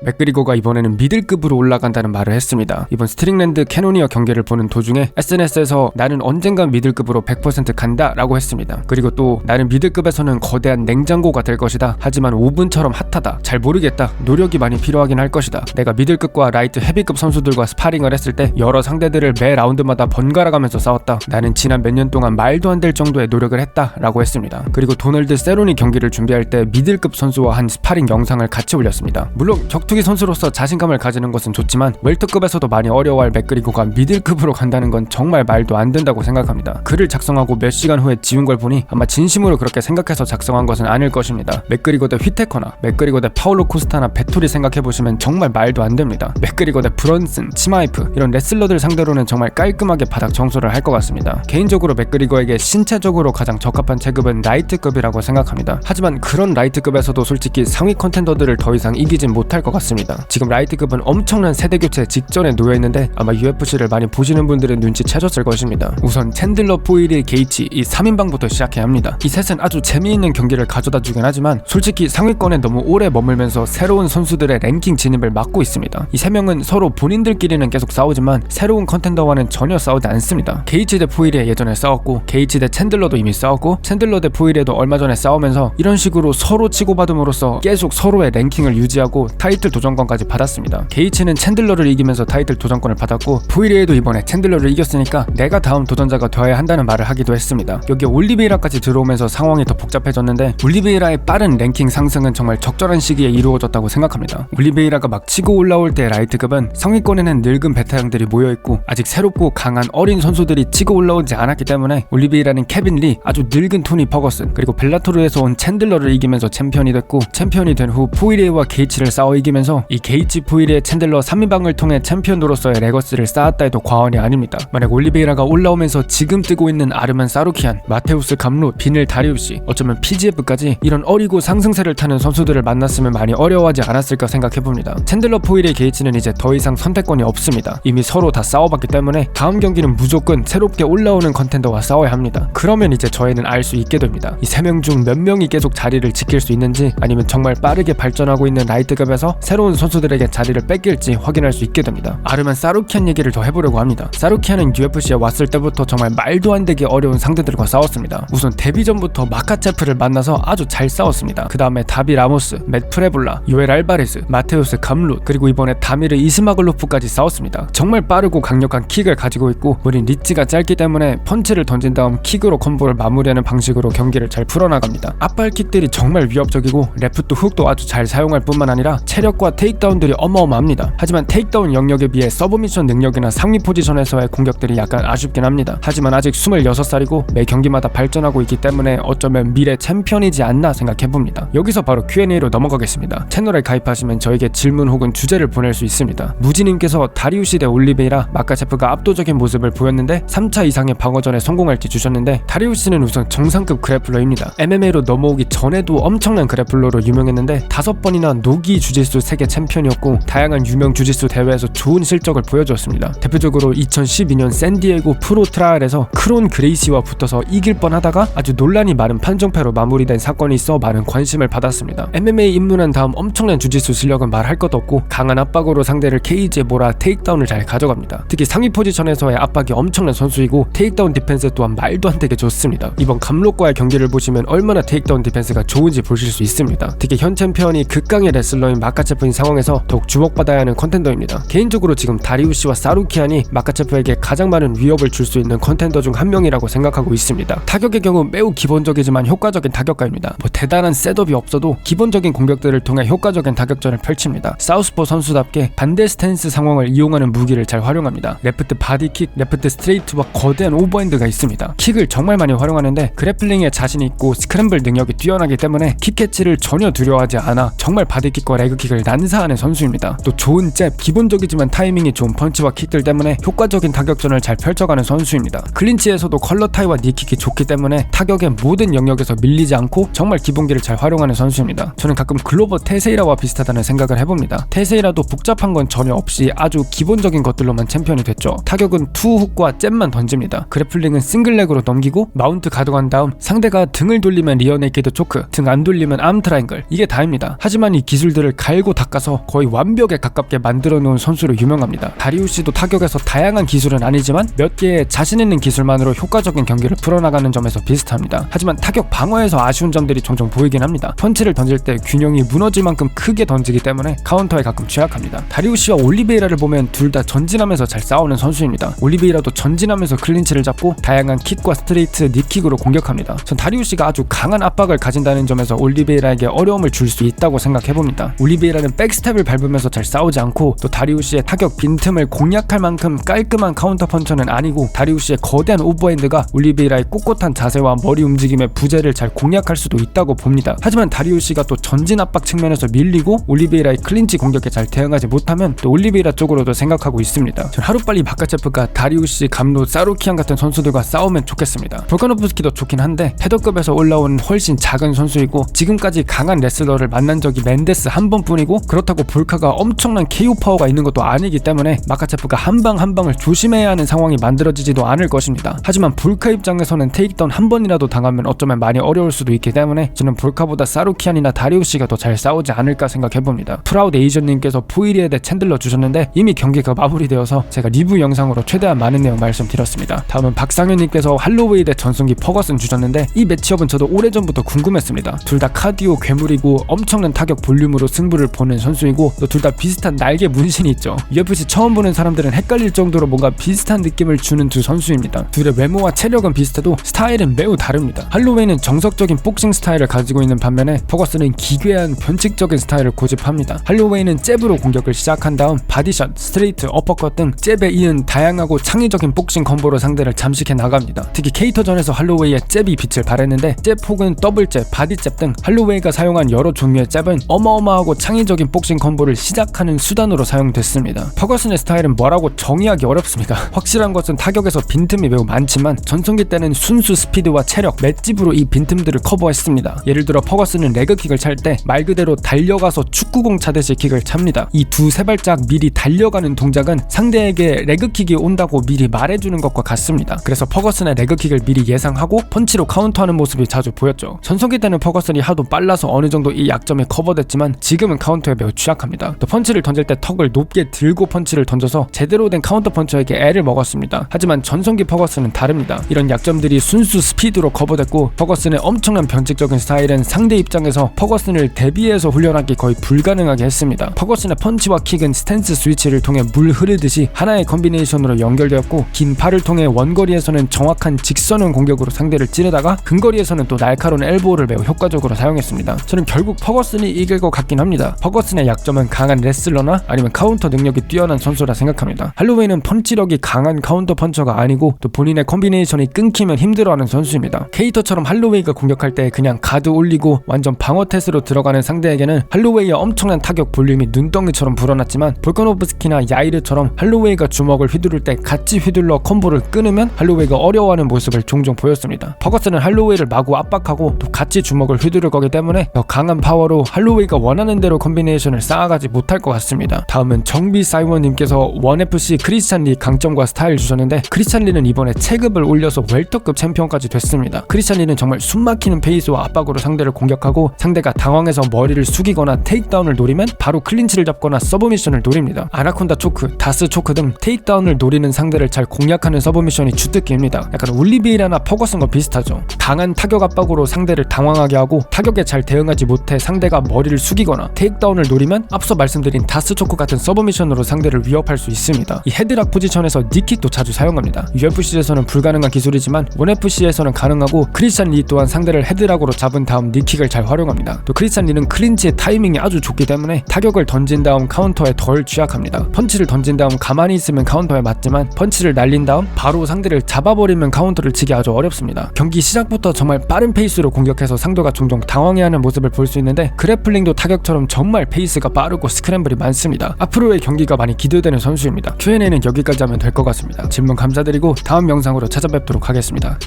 맥그리거가 이번에는 미들급으로 올라간다는 말을 했습니다. 이번 스트링랜드 캐노니어 경기를 보는 도중에 SNS에서 나는 언젠간 미들급으로 100% 간다 라고 했습니다. 그리고 또 나는 미들급에서는 거대한 냉장고가 될 것이다. 하지만 오븐처럼 핫하다. 잘 모르겠다. 노력이 많이 필요하긴 할 것이다. 내가 미들급과 라이트 헤비급 선수들과 스파링을 했을 때 여러 상대들을 매 라운드마다 번갈아 가면서 싸웠다. 나는 지난 몇 년 동안 말도 안 될 정도의 노력을 했다 라고 했습니다. 그리고 도널드 세론이 경기를 준비할 때 미들급 선수와 한 스파링 영상을 같이 올렸습니다. 물론 격투기 선수로서 자신감을 가지는 것은 좋지만 웰터급에서도 많이 어려워할 맥그리거가 미들급으로 간다는 건 정말 말도 안 된다고 생각합니다. 글을 작성하고 몇 시간 후에 지운 걸 보니 아마 진심으로 그렇게 생각해서 작성한 것은 아닐 것입니다. 맥그리거 대 휘테커나 맥그리거 대 파울로 코스타나 베토리 생각해보시면 정말 말도 안 됩니다. 맥그리거 대 브런슨, 치마이프 이런 레슬러들 상대로는 정말 깔끔하게 바닥 청소를 할 것 같습니다. 개인적으로 맥그리거에게 신체적으로 가장 적합한 체급은 라이트급이라고 생각합니다. 하지만 그런 라이트급에서도 솔직히 상위 컨텐더들을 더 이상 이기진 못할 것 같습니다. 지금 라이트급은 엄청난 세대교체 직전에 놓여있는데 아마 UFC를 많이 보시는 분들은 눈치채셨을 것입니다. 우선 챈들러, 포이리, 게이치 이 3인방부터 시작해야 합니다. 이 셋은 아주 재미있는 경기를 가져다 주긴 하지만 솔직히 상위권에 너무 오래 머물면서 새로운 선수들의 랭킹 진입을 막고 있습니다. 이 세 명은 서로 본인들끼리는 계속 싸우지만 새로운 컨텐더와는 전혀 싸우지 않습니다. 게이치 대 포이리에 예전에 싸웠고 게이치 대 챈들러도 이미 싸웠고 챈들러 대 포이리에도 얼마 전에 싸우면서 이런 식으로 서로 치고받음으로써 계속 서로의 랭킹을 유지하고 타이틀 도전권까지 받았습니다. 게이치는 챈들러를 이기면서 타이틀 도전권을 받았고 포이리에도 이번에 챈들러를 이겼으니까 내가 다음 도전자가 되어야 한다는 말을 하기도 했습니다. 여기에 올리베이라까지 들어오면서 상황이 더 복잡해졌는데 올리베이라의 빠른 랭킹 상승은 정말 적절한 시기에 이루어졌다고 생각합니다. 올리베이라가 막 치고 올라올 때 라이트급은 상위권에는 늙은 베테랑들이 모여있고 아직 새롭고 강한 어린 선수들이 치고 올라오지 않았기 때문에 올리베이라는 케빈 리, 아주 늙은 토니 퍼거슨 그리고 벨라토르에서 온 챈들러를 이기면서 챔피언이 됐고 챔피언이 된 후 포이리에와 게이치를 싸워 이기면서 이 게이치, 포이리에, 챈들러 3인방을 통해 챔피언으로서의 레거스를 쌓았다 해도 과언이 아닙니다. 만약 올리베이라가 올라오면서 지금 뜨고 있는 아르만 사루키안, 마테우스 감롯, 비닐 다리우시, 어쩌면 PGF까지 이런 어리고 상승세를 타는 선수들을 만났으면 많이 어려워하지 않았을까 생각해봅니다. 챈들러, 포이리에, 게이치는 이제 더 이상 선택권이 없습니다. 이미 서로 다 싸워봤기 때문에 다음 경기는 무조건 새롭게 올라오는 컨텐더와 싸워야 합니다. 그러면 이제 저희는 알 수 있게 됩니다. 이 세 명 중 몇 명이 계속 자리를 지킬 수 있는지 아니면 정말 빠르게 발전하고 있는 라이트급에서 새로운 선수들에게 자리를 뺏길지 확인할 수 있게 됩니다. 아르만 사루키안 얘기를 더 해보려고 합니다. 사루키안은 UFC에 왔을 때부터 정말 말도 안 되게 어려운 상대들과 싸웠습니다. 우선 데뷔 전부터 마카체프를 만나서 아주 잘 싸웠습니다. 그 다음에 다비 라모스, 맷 프레볼라, 요엘 알바레스, 마테우스 감룻 그리고 이번에 다미르 이스마글로프까지 싸웠습니다. 정말 빠르고 강력한 킥을 가지고 있고 우린 리치가 짧기 때문에 펀치를 던진 다음 킥으로 콤보를 마무리하는 방식으로 경기를 잘 풀어나갑니다. 앞발킥들이 정말 위협적이고 레프트 훅도 아주 잘 사용할 뿐만 아니라 체력과 테이크다운들이 어마어마합니다. 하지만 테이크다운 영역에 비해 서브미션 능력이나 상위 포지션에서의 공격들이 약간 아쉽긴 합니다. 하지만 아직 26살이고 매 경기마다 발전하고 있기 때문에 어쩌면 미래 챔피언이지 않나 생각해봅니다. 여기서 바로 Q&A로 넘어가겠습니다. 채널에 가입하시면 저에게 질문 혹은 주제를 보낼 수 있습니다. 무지님께서 다리우시 대 올리베이라, 마카체프가 압도적인 모습을 보였는데 3차 이상의 방어전에 성공할지 주셨는데 다리우시는 우선 정상급 그래플러입니다. MMA로 넘어오기 전에도 엄청난 그래플러로 유명했는데 5번이나 노기 주짓수 세계 챔피언이었고 다양한 유명 주짓수 대회에서 좋은 실적을 보여주었습니다. 대표적으로 2012년 샌디에고 프로 트라이얼에서 크론 그레이시와 붙어서 이길 뻔하다가 아주 논란이 많은 판정패로 마무리된 사건이 있어 많은 관심을 받았습니다. MMA 입문한 다음 엄청난 주짓수 실력은 말할 것도 없고 강한 압박으로 상대를 케이지에 몰아 테이크다운을 잘 가져갑니다. 특히 상위 포지션에서의 압박이 엄청난 선수이고 테이크다운 디펜스 또한 말도 안 되게 좋습니다. 이번 감롯과의 경기를 보시면 얼마나 테이크다운 디펜스가 좋은지 보실 수 있습니다. 특히 현 챔피언이 극강의 레슬러인 마카체프인 상황에서 더욱 주목받아야 하는 컨텐더입니다. 개인적으로 지금 다리우시와 사루키안이 마카체프에게 가장 많은 위협을 줄 수 있는 컨텐더 중 한 명이라고 생각하고 있습니다. 타격의 경우 매우 기본적이지만 효과적인 타격가입니다. 대단한 셋업이 없어도 기본적인 공격들을 통해 효과적인 타격전을 펼칩니다. 사우스포 선수답게 반대 스탠스 상황을 이용하는 무기를 잘 활용합니다. 레프트 바디킥, 레프트 스트레이트와 거대한 오버핸드가 있습니다. 킥을 정말 많이 활용하는데 그래플링에 자신이 있고 스크램블 능력이 뛰어나기 때문에 킥캐치를 전혀 두려워하지 않아 정말 바디킥과 레그킥을 난사하는 선수입니다. 또 좋은 잽, 기본적이지만 타이밍이 좋은 펀치와 킥들 때문에 효과적인 타격전을 잘 펼쳐가는 선수입니다. 클린치에서도 컬러 타이와 니킥이 좋기 때문에 타격의 모든 영역에서 밀리지 않고 정말 기본기를 잘 활용하는 선수입니다. 저는 가끔 글로버 테세이라와 비슷하다는 생각을 해봅니다. 테세이라도 복잡한 건 전혀 없이 아주 기본적인 것들로만 챔피언이 됐죠. 타격은 투훅과 잽만 던집니다. 그래플링은 싱글렉으로 넘기고 마운트 가져간 다음 상대가 등을 돌리면 리어네이키드 초크, 등 안 돌리면 암 트라이앵글, 이게 다입니다. 하지만 이 기술들을 갈고 닦아서 거의 완벽에 가깝게 만들어 놓은 선수로 유명합니다. 다리우시도 타격에서 다양한 기술은 아니지만 몇 개의 자신 있는 기술만으로 효과적인 경기를 풀어나가는 점에서 비슷합니다. 하지만 타격 방어에서 아쉬운 점들이 종종 보이긴 합니다. 펀치를 던질 때 균형이 무너질 만큼 크게 던지기 때문에 카운터에 가끔 취약합니다. 다리우시와 올리베이라를 보면 둘 다 전진하면서 잘 싸우는 선수입니다. 올리베이라도 전진하면서 클린치를 잡고 다양한 킥과 스트레이트, 니킥으로 공격합니다. 전 다리우시가 아주 강한 압박을 가진다는 점에서 올리베이라에게 어려움을 줄 수 있다고 생각해봅니다. 올리베이라는 백스텝을 밟으면서 잘 싸우지 않고 또 다리우시의 타격 빈틈을 공략할 만큼 깔끔한 카운터 펀처는 아니고 다리우시의 거대한 오버핸드가 올리베이라의 꼿꼿한 자세와 머리 움직임의 부재를 잘 공략할 수도 있다고 봅니다. 하지만 다리우시가 또 전진 압박 측면에서 밀리고 올리베이라의 클린치 공격에 잘 대응하지 못하면 또 올리베이라 쪽으로도 생각하고 있습니다. 전 하루빨리 마카체프가 다리우시, 감로, 사루키안 같은 선수들과 싸우면 좋겠습니다. 볼카노프스키도 좋긴 한데 패더급에서 올라온 훨씬 작은 선수이고 지금까지 강한 레슬러를 만난 적이 멘데스 한 번뿐이고 그렇다고 볼카가 엄청난 KO 파워가 있는 것도 아니기 때문에 마카체프가 한 방 한 방을 조심해야 하는 상황이 만들어지지도 않을 것입니다. 하지만 볼카 입장에서는 테이크다운 한 번이라도 당하면 어쩌면 많이 어려울 수도 있기 때문에 저는 볼카보다 사루키안이나 다리우시가 더 잘 싸우지 않을까 생각해봅니다. 프라우드 에이전님께서 포이리에 대 챈들러 주셨는데 이미 경기가 마무리되어서 제가 리뷰 영상으로 최대한 많은 내용 말씀드렸습니다. 다음은 박상현님께서 할로웨이 대 전성기 퍼거슨 주셨는데 이 매치업은 저도 오래전부터 궁금했습니다. 둘 다 카디오 괴물이고 엄청난 타격 볼륨으로 승부를 보는 선수이고 또 둘 다 비슷한 날개 문신이 있죠. UFC 처음 보는 사람들은 헷갈릴 정도로 뭔가 비슷한 느낌을 주는 두 선수입니다. 둘의 외모와 체력은 비슷해도 스타일은 매우 다릅니다. 할로웨이는 정석적인 복싱 스타일을 가지고 있는 반면에 퍼거슨은 기괴한 변칙적인 스타일을 고집합니다. 할로웨이는 잽으로 공격을 시작한 다음 바디샷, 스트레이트, 어퍼컷 등 잽에 이은 다양하고 창의적인 복싱 콤보로 상대를 잠식해 나갑니다. 특히 케이터전에서 할로웨이의 잽이 빛을 발했는데 잽 혹은 더블 잽, 바디 잽 등 할로웨이가 사용한 여러 종류의 잽은 어마어마하고 창의적인 복싱 콤보를 시작하는 수단으로 사용됐습니다. 퍼거슨의 스타일은 뭐라고 정의하기 어렵습니다. 확실한 것은 타격에서 빈틈이 매우 많지만 전성기 때는 순수 스피드와 체력, 맷집으로 이 빈틈들을 커버했습니다. 예를 들어 퍼거슨은 레그킥을 찰 때 말 그대로 달려가서 축구공 차듯이 킥을 찹니다. 이 두세 발짝 미리 달려가는 동작은 상대에게 레그킥이 온다고 미리 말해주는 것과 같습니다. 그래서 퍼거슨의 레그킥을 미리 예상하고 펀치로 카운터하는 모습이 자주 보였죠. 전성기 때는 퍼거슨이 하도 빨라서 어느 정도 이 약점이 커버됐지만 지금은 카운터에 매우 취약합니다. 또 펀치를 던질 때 턱을 높게 들고 펀치를 던져서 제대로 된 카운터 펀처에게 애를 먹었습니다. 하지만 전성기 퍼거슨은 다릅니다. 이런 약점들이 순수 스피드로 커버됐고 퍼거슨의 엄청난 변칙적인 스타일은 상대 입장에서 퍼거슨을 대비해서 훈련하기 거의 불가능하게 했습니다. 퍼거슨의 펀치와 킥은 스탠스 스위치를 통해 물 흐르듯이 하나의 컨비네이션으로 연결되었고 긴 팔을 통해 원거리에서는 정확한 직선형 공격으로 상대를 찌르다가 근거리에서는 또 날카로운 엘보를 매우 효과적으로 사용했습니다. 저는 결국 퍼거슨이 이길 것 같긴 합니다. 퍼거슨의 약점은 강한 레슬러나 아니면 카운터 능력이 뛰어난 선수라 생각합니다. 할로웨이는 펀치력이 강한 카운터 펀처가 아니고 또 본인의 컨비네이션이 끊기면 힘들어하는 선수입니다. 케이터처럼 할로웨이가 공격할 때 그냥 가드 올리고 완전 방어 태세로 들어가는 상대에게는 할로웨이의 엄청난 타격 볼륨이 눈덩이처럼 불어났지만 볼카노프스키나 야이르처럼 할로웨이가 주먹을 휘두를 때 같이 휘둘러 콤보를 끊으면 할로웨이가 어려워하는 모습을 종종 보였습니다. 퍼거슨은 할로웨이를 마구 압박하고 또 같이 주먹을 휘두를 거기 때문에 더 강한 파워로 할로웨이가 원하는 대로 컨비네이션을 쌓아가지 못할 것 같습니다. 다음은 정비 사이먼님께서 1FC 크리스찬 리 강점과 스타일 주셨는데 크리스찬 리는 이번에 체급을 올려서 웰터급 챔피언까지 됐습니다. 크리스찬 리는 정말 숨막히는 페이스와 압박으로 상대를 공격하고 상대가 당황해서 머리를 숙이거나 테이크다운을 노리면 바로 클린치를 잡거나 서브미션을 노립니다. 아나콘다 초크, 다스 초크 등 테이크다운을 노리는 상대를 잘 공략하는 서브미션이 주특기입니다. 약간 올리비에라나 퍼거슨과 비슷하죠. 강한 타격 압박으로 상대를 당황하게 하고 타격에 잘 대응하지 못해 상대가 머리를 숙이거나 테이크다운을 노리면 앞서 말씀드린 다스 초크 같은 서브미션으로 상대를 위협할 수 있습니다. 이 헤드락 포지션에서 니킥도 자주 사용합니다. UFC에서는 불가능한 기술이지만 1FC에서는 가능하고 크리스찬 리 또한 상대를 헤드락으로 잡은 다음 니킥을 잘 활용합니다. 또 크리스찬 리는 클린치의 타이밍이 아주 좋기 때문에 타격을 던진 다음 카운터에 덜 취약합니다. 펀치를 던진 다음 가만히 있으면 카운터에 맞지만 펀치를 날린 다음 바로 상대를 잡아버리면 카운터를 치기 아주 어렵습니다. 경기 시작부터 정말 빠른 페이스로 공격해서 상대가 종종 당황해하는 모습을 볼 수 있는데 그래플링도 타격처럼 정말 페이스가 빠르고 스크램블이 많습니다. 앞으로의 경기가 많이 기대되는 선수입니다. Q&A는 여기까지 하면 될 것 같습니다. 질문 감사드리고 다음 영상으로 찾아뵙도록 하겠습니다.